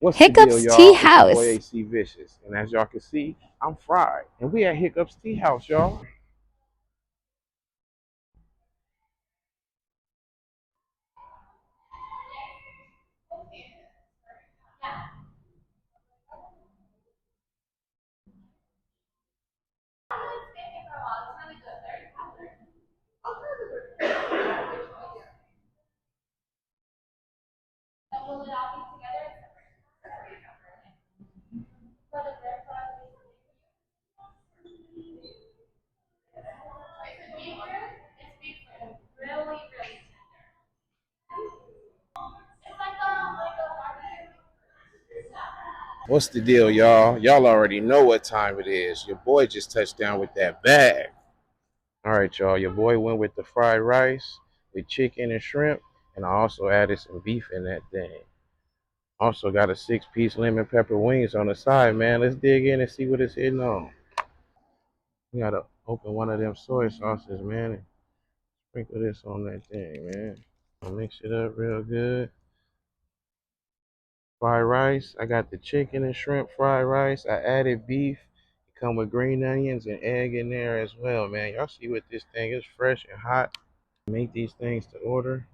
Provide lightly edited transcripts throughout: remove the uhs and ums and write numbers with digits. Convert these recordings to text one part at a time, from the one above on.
What's the deal, Hiccups y'all? It's your boy Teahouse. AC Vicious. And as y'all can see, I'm fried. And we at Hiccups Teahouse, y'all. What's the deal, y'all? Y'all already know what time it is. Your boy just touched down with that bag. All right, y'all. Your boy went with the fried rice with chicken and shrimp. And I also added some beef in that thing. Also got a 6-piece lemon pepper wings on the side, man. Let's dig in and see what it's hitting on. We gotta open one of them soy sauces, man, and sprinkle this on that thing, man. I'll mix it up real good. Fried rice. I got the chicken and shrimp fried rice. I added beef. It come with green onions and egg in there as well, man. Y'all see what this thing is, fresh and hot. Make these things to order.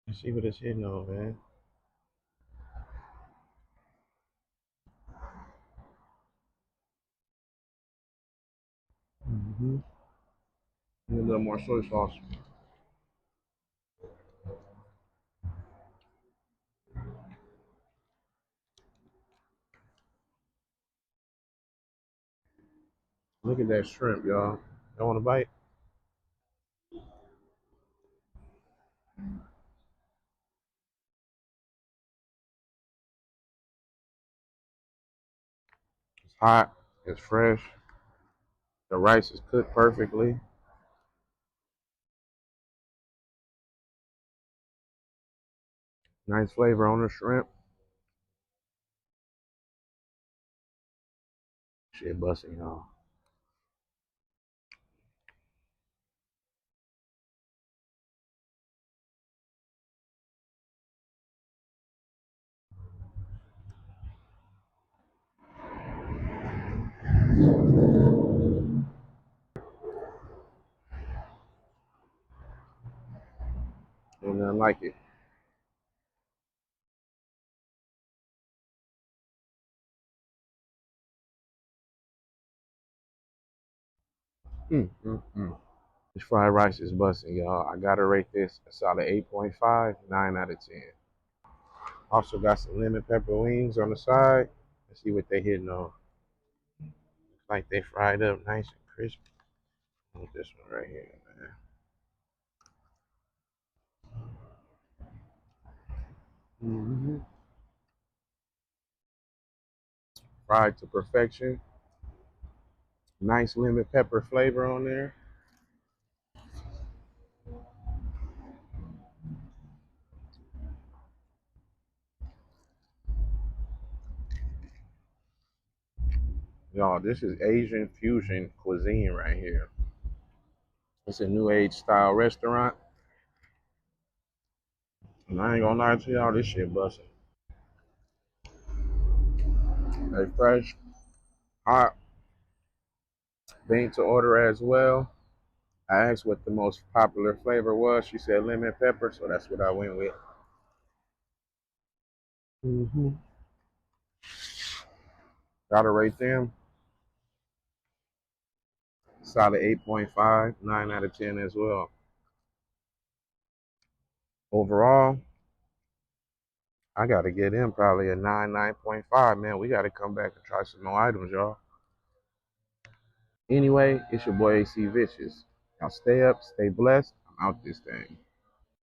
Let's see what it's hitting on, man. Mm-hmm. Need a little more soy sauce. Look at that shrimp, y'all. Y'all want a bite? It's hot. It's fresh. The rice is cooked perfectly. Nice flavor on the shrimp. Shit busting, y'all. Ain't nothing like it. Mm. This fried rice is busting, y'all. I gotta rate this a solid 8.5, 9 out of 10. Also got some lemon pepper wings on the side. Let's see what they hitting on. Looks like they fried up nice and crispy. With this one right here, man. Fried to perfection. Nice lemon pepper flavor on there. Y'all, this is Asian fusion cuisine right here. It's a new age style restaurant. And I ain't gonna lie to y'all, this shit busting. They fresh, hot, bean to order as well. I asked what the most popular flavor was. She said lemon pepper, so that's what I went with. Mm-hmm. Gotta rate them. Solid 8.5, 9 out of 10 as well. Overall, I gotta get in probably a 9, 9.5, man. We gotta come back and try some more items, y'all. Anyway, it's your boy AC Vicious. Y'all stay up, stay blessed. I'm out this thing.